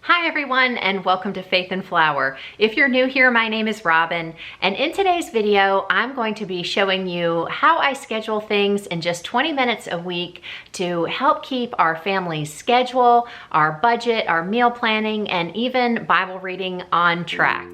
Hi everyone, and welcome to Faith and Flour. If you're new here, my name is Robin, and in today's video, I'm going to be showing you how I schedule things in just 20 minutes a week to help keep our family's schedule, our budget, our meal planning, and even Bible reading on track.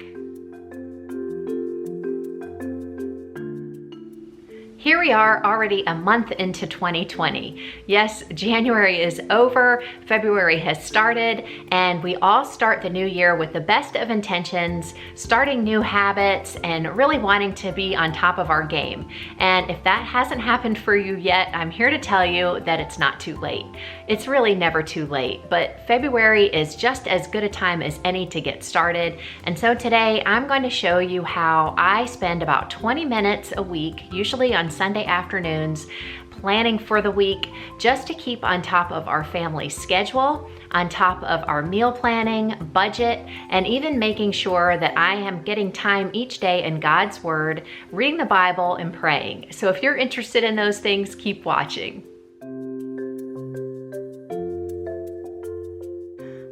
Here we are already a month into 2020. Yes, January is over, February has started, and we all start the new year with the best of intentions, starting new habits, and really wanting to be on top of our game. And if that hasn't happened for you yet, I'm here to tell you that it's not too late. It's really never too late, but February is just as good a time as any to get started. And so today I'm going to show you how I spend about 20 minutes a week, usually on Sunday afternoons, planning for the week just to keep on top of our family schedule, on top of our meal planning, budget, and even making sure that I am getting time each day in God's Word, reading the Bible, and praying. So if you're interested in those things, keep watching.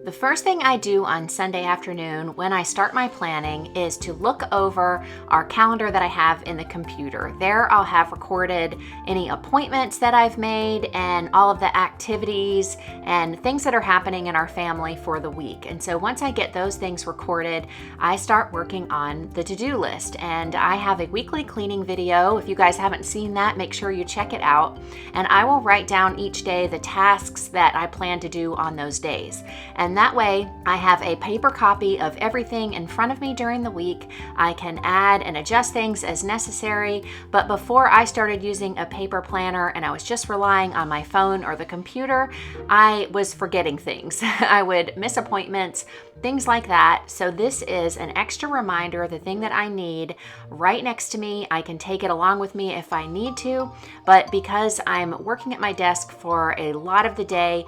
The first thing I do on Sunday afternoon when I start my planning is to look over our calendar that I have in the computer. There I'll have recorded any appointments that I've made and all of the activities and things that are happening in our family for the week. And so once I get those things recorded, I start working on the to-do list. And I have a weekly cleaning video. If you guys haven't seen that, make sure you check it out. And I will write down each day the tasks that I plan to do on those days. And that way, I have a paper copy of everything in front of me during the week. I can add and adjust things as necessary, but before I started using a paper planner and I was just relying on my phone or the computer, I was forgetting things. I would miss appointments, things like that. So this is an extra reminder, the thing that I need right next to me. I can take it along with me if I need to, but because I'm working at my desk for a lot of the day,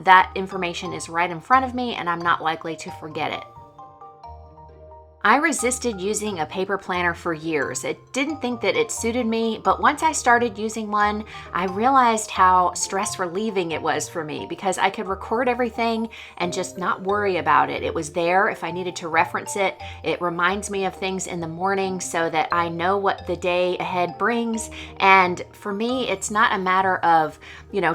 that information is right in front of me and I'm not likely to forget it. I resisted using a paper planner for years. I didn't think that it suited me, but once I started using one, I realized how stress relieving it was for me because I could record everything and just not worry about it. It was there if I needed to reference it. It reminds me of things in the morning so that I know what the day ahead brings. And for me, it's not a matter of,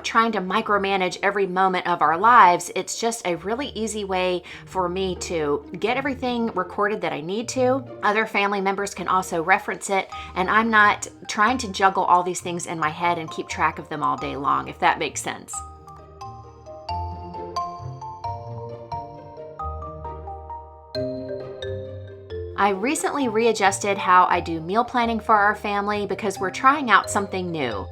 trying to micromanage every moment of our lives. It's just a really easy way for me to get everything recorded that I need to. Other family members can also reference it, and I'm not trying to juggle all these things in my head and keep track of them all day long, if that makes sense. I recently readjusted how I do meal planning for our family because we're trying out something new.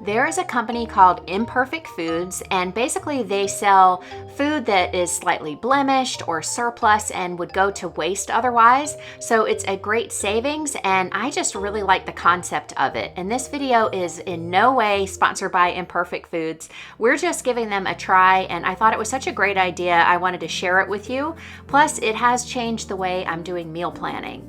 There is a company called Imperfect Foods, and basically they sell food that is slightly blemished or surplus and would go to waste otherwise. So it's a great savings, and I just really like the concept of it. And this video is in no way sponsored by Imperfect Foods. We're just giving them a try, and I thought it was such a great idea. I wanted to share it with you. Plus, it has changed the way I'm doing meal planning.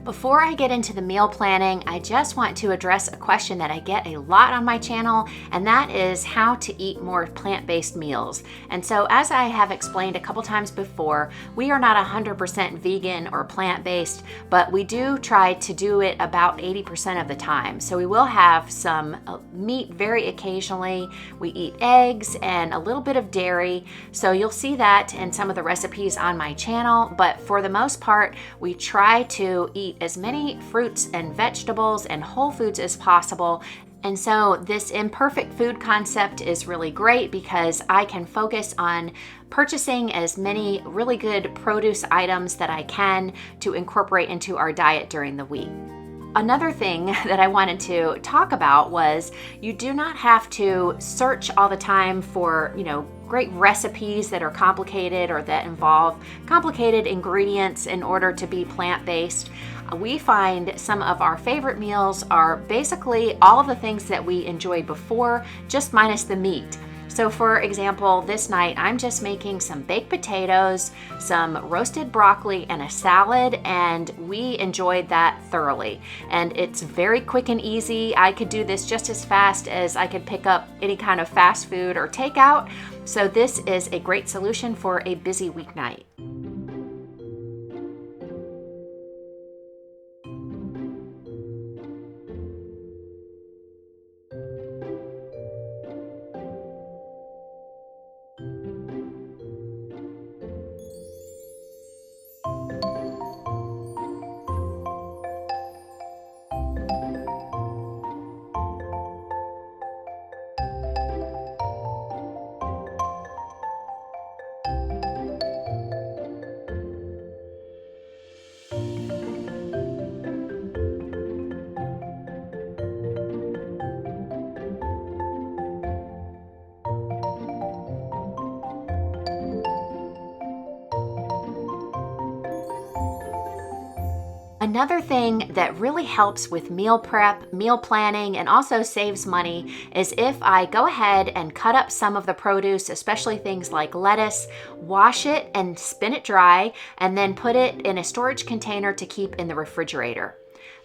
Before I get into the meal planning, I just want to address a question that I get a lot on my channel, and that is how to eat more plant-based meals. And so as I have explained a couple times before, we are not 100% vegan or plant-based, but we do try to do it about 80% of the time. So we will have some meat very occasionally. We eat eggs and a little bit of dairy. So you'll see that in some of the recipes on my channel, but for the most part, we try to eat as many fruits and vegetables and whole foods as possible. And so this imperfect food concept is really great because I can focus on purchasing as many really good produce items that I can to incorporate into our diet during the week. Another thing that I wanted to talk about was you do not have to search all the time for, great recipes that are complicated or that involve complicated ingredients in order to be plant-based. We find some of our favorite meals are basically all of the things that we enjoyed before, just minus the meat. So for example, this night I'm just making some baked potatoes, some roasted broccoli, and a salad, and we enjoyed that thoroughly. And it's very quick and easy. I could do this just as fast as I could pick up any kind of fast food or takeout. So this is a great solution for a busy weeknight. Another thing that really helps with meal prep, meal planning, and also saves money is if I go ahead and cut up some of the produce, especially things like lettuce, wash it and spin it dry, and then put it in a storage container to keep in the refrigerator.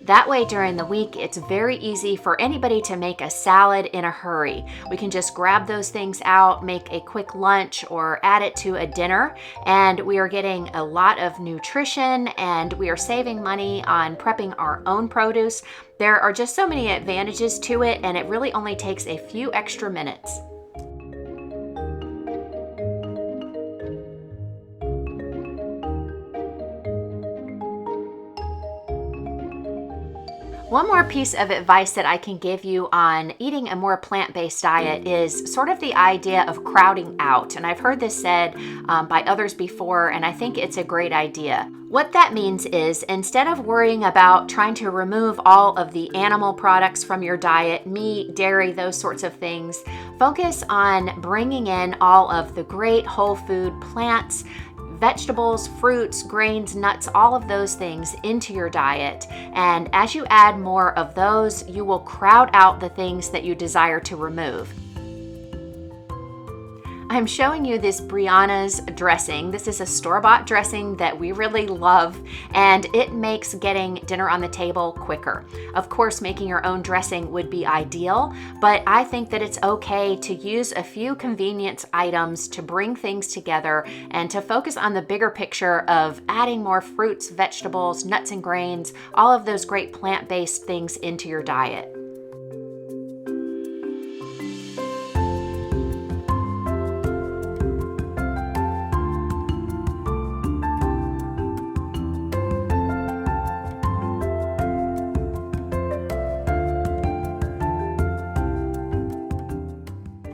That way during the week, it's very easy for anybody to make a salad in a hurry. We can just grab those things out, make a quick lunch, or add it to a dinner, and we are getting a lot of nutrition and we are saving money on prepping our own produce. There are just so many advantages to it, and it really only takes a few extra minutes. One more piece of advice that I can give you on eating a more plant-based diet is sort of the idea of crowding out. And I've heard this said by others before, and I think it's a great idea. What that means is instead of worrying about trying to remove all of the animal products from your diet, meat, dairy, those sorts of things, focus on bringing in all of the great whole food plants, vegetables, fruits, grains, nuts, all of those things into your diet. And as you add more of those, you will crowd out the things that you desire to remove. I'm showing you this Brianna's dressing. This is a store-bought dressing that we really love, and it makes getting dinner on the table quicker. Of course, making your own dressing would be ideal, but I think that it's okay to use a few convenience items to bring things together and to focus on the bigger picture of adding more fruits, vegetables, nuts and grains, all of those great plant-based things into your diet.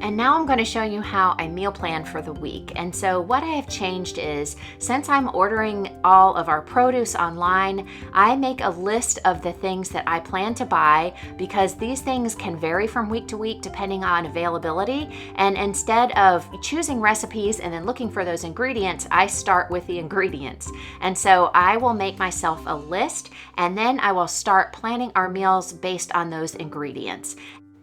And now I'm going to show you how I meal plan for the week. And so what I have changed is, since I'm ordering all of our produce online, I make a list of the things that I plan to buy, because these things can vary from week to week depending on availability. And instead of choosing recipes and then looking for those ingredients, I start with the ingredients. And so I will make myself a list, and then I will start planning our meals based on those ingredients.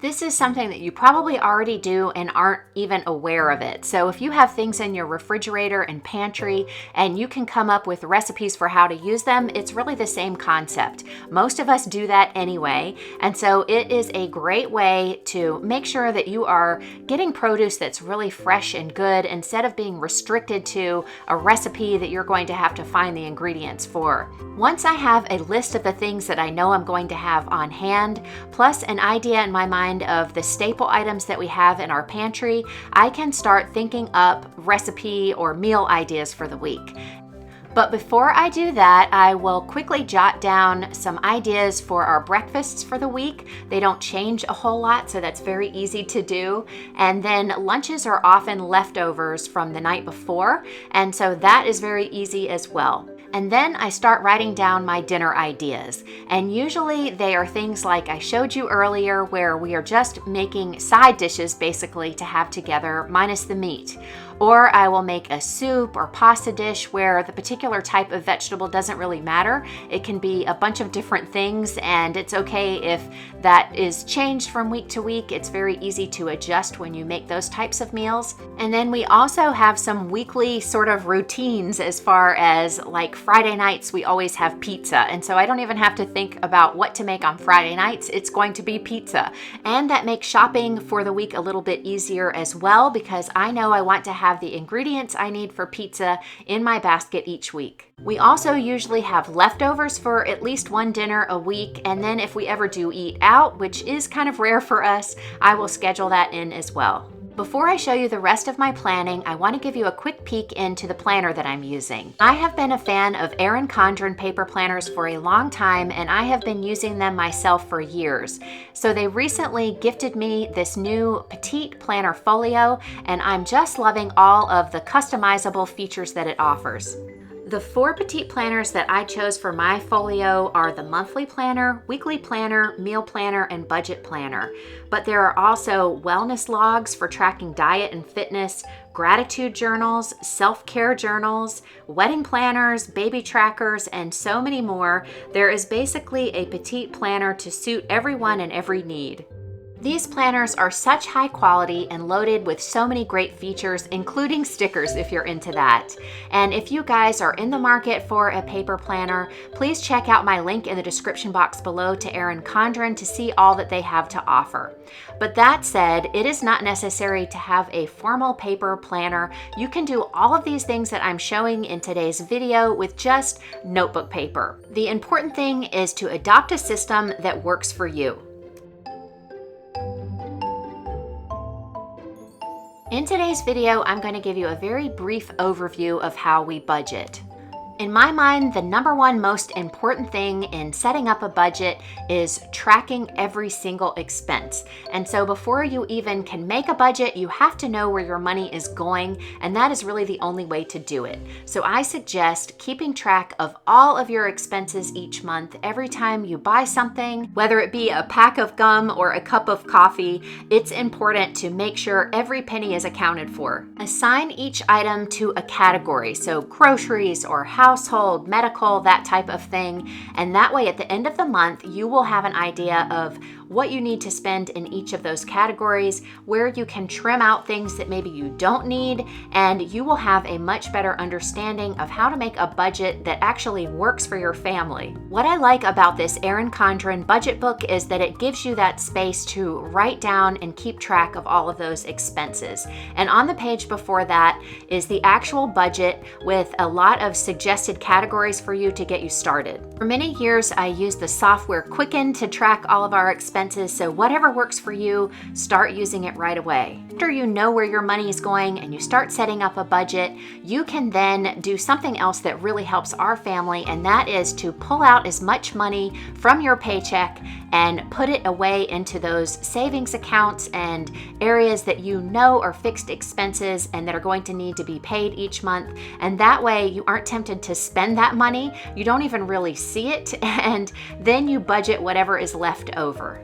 This is something that you probably already do and aren't even aware of it. So if you have things in your refrigerator and pantry and you can come up with recipes for how to use them, it's really the same concept. Most of us do that anyway. And so it is a great way to make sure that you are getting produce that's really fresh and good, instead of being restricted to a recipe that you're going to have to find the ingredients for. Once I have a list of the things that I know I'm going to have on hand, plus an idea in my mind of the staple items that we have in our pantry, I can start thinking up recipe or meal ideas for the week. But before I do that, I will quickly jot down some ideas for our breakfasts for the week. They don't change a whole lot, so that's very easy to do. And then lunches are often leftovers from the night before, and so that is very easy as well. And then I start writing down my dinner ideas. And usually they are things like I showed you earlier, where we are just making side dishes basically to have together, minus the meat. or I will make a soup or pasta dish where the particular type of vegetable doesn't really matter. It can be a bunch of different things, and it's okay if that is changed from week to week. It's very easy to adjust when you make those types of meals. And then we also have some weekly sort of routines as far as like Friday nights, we always have pizza. And so I don't even have to think about what to make on Friday nights. It's going to be pizza. And that makes shopping for the week a little bit easier as well, because I know I want to have the ingredients I need for pizza in my basket each week. We also usually have leftovers for at least one dinner a week, and then if we ever do eat out, which is kind of rare for us, I will schedule that in as well. Before I show you the rest of my planning, I want to give you a quick peek into the planner that I'm using. I have been a fan of ERIN CONDREN paper planners for a long time, and I have been using them myself for years. So they recently gifted me this new petite planner folio, and I'm just loving all of the customizable features that it offers. The 4 petite planners that I chose for my folio are the monthly planner, weekly planner, meal planner, and budget planner. But there are also wellness logs for tracking diet and fitness, gratitude journals, self-care journals, wedding planners, baby trackers, and so many more. There is basically a petite planner to suit everyone and every need. These planners are such high quality and loaded with so many great features, including stickers if you're into that. And if you guys are in the market for a paper planner, please check out my link in the description box below to ERIN CONDREN to see all that they have to offer. But that said, it is not necessary to have a formal paper planner. You can do all of these things that I'm showing in today's video with just notebook paper. The important thing is to adopt a system that works for you. In today's video, I'm going to give you a very brief overview of how we budget. In my mind, the number one most important thing in setting up a budget is tracking every single expense. And so before you even can make a budget, you have to know where your money is going, and that is really the only way to do it. So I suggest keeping track of all of your expenses each month. Every time you buy something, whether it be a pack of gum or a cup of coffee, it's important to make sure every penny is accounted for. Assign each item to a category, so groceries or household, medical, that type of thing. And that way at the end of the month, you will have an idea of what you need to spend in each of those categories, where you can trim out things that maybe you don't need, and you will have a much better understanding of how to make a budget that actually works for your family. What I like about this ERIN CONDREN budget book is that it gives you that space to write down and keep track of all of those expenses. And on the page before that is the actual budget with a lot of suggested categories for you to get you started. For many years, I used the software Quicken to track all of our expenses, so whatever works for you, start using it right away. After you know where your money is going and you start setting up a budget, you can then do something else that really helps our family, and that is to pull out as much money from your paycheck and put it away into those savings accounts and areas that you know are fixed expenses and that are going to need to be paid each month. And that way you aren't tempted to spend that money. You don't even really see it, and then you budget whatever is left over.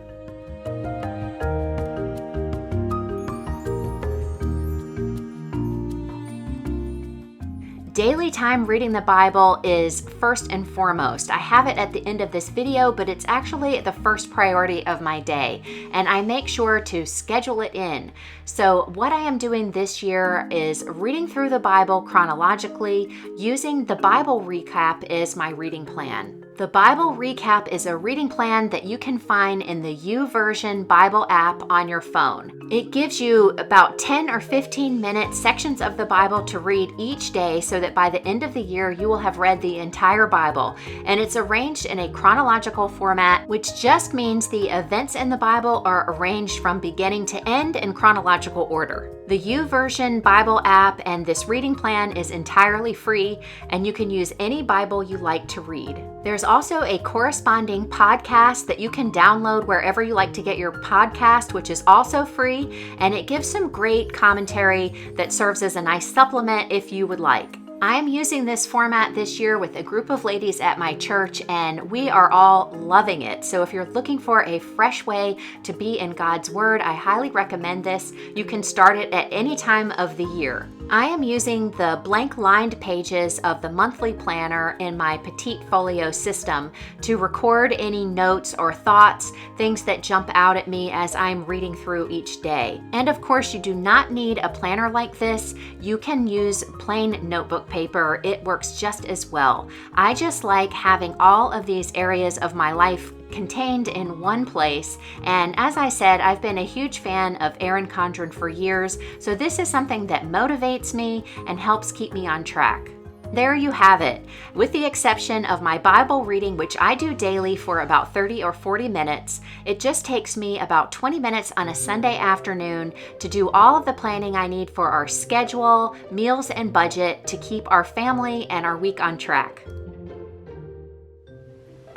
Daily time reading the Bible is first and foremost. I have it at the end of this video, but it's actually the first priority of my day, and I make sure to schedule it in. So what I am doing this year is reading through the Bible chronologically, using the Bible recap as my reading plan. The Bible Recap is a reading plan that you can find in the YouVersion Bible app on your phone. It gives you about 10 or 15 minute sections of the Bible to read each day so that by the end of the year you will have read the entire Bible. And it's arranged in a chronological format, which just means the events in the Bible are arranged from beginning to end in chronological order. The YouVersion Bible app and this reading plan is entirely free, and you can use any Bible you like to read. There's also a corresponding podcast that you can download wherever you like to get your podcast, which is also free, and it gives some great commentary that serves as a nice supplement if you would like. I'm using this format this year with a group of ladies at my church, and we are all loving it. So if you're looking for a fresh way to be in God's Word, I highly recommend this. You can start it at any time of the year. I am using the blank lined pages of the monthly planner in my Petite Folio system to record any notes or thoughts, things that jump out at me as I'm reading through each day. And of course, you do not need a planner like this. You can use plain notebook paper. It works just as well. I just like having all of these areas of my life contained in one place. And as I said, I've been a huge fan of ERIN CONDREN for years, so this is something that motivates me and helps keep me on track. There you have it. With the exception of my Bible reading, which I do daily for about 30 or 40 minutes, it just takes me about 20 minutes on a Sunday afternoon to do all of the planning I need for our schedule, meals, and budget to keep our family and our week on track.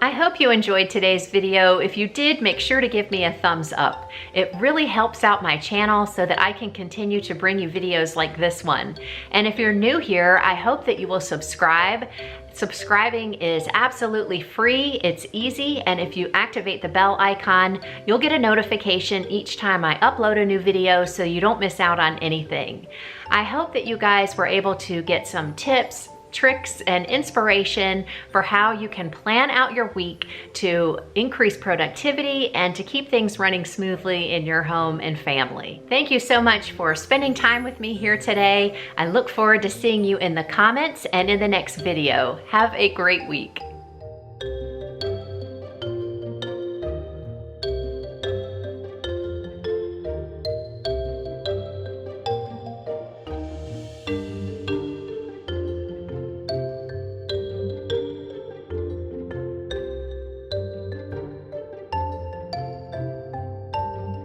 I hope you enjoyed today's video. If you did, make sure to give me a thumbs up. It really helps out my channel so that I can continue to bring you videos like this one. And if you're new here, I hope that you will subscribe. Subscribing is absolutely free, it's easy, and if you activate the bell icon, you'll get a notification each time I upload a new video so you don't miss out on anything. I hope that you guys were able to get some tips, tricks, and inspiration for how you can plan out your week to increase productivity and to keep things running smoothly in your home and family. Thank you so much for spending time with me here today. I look forward to seeing you in the comments and in the next video. Have a great week.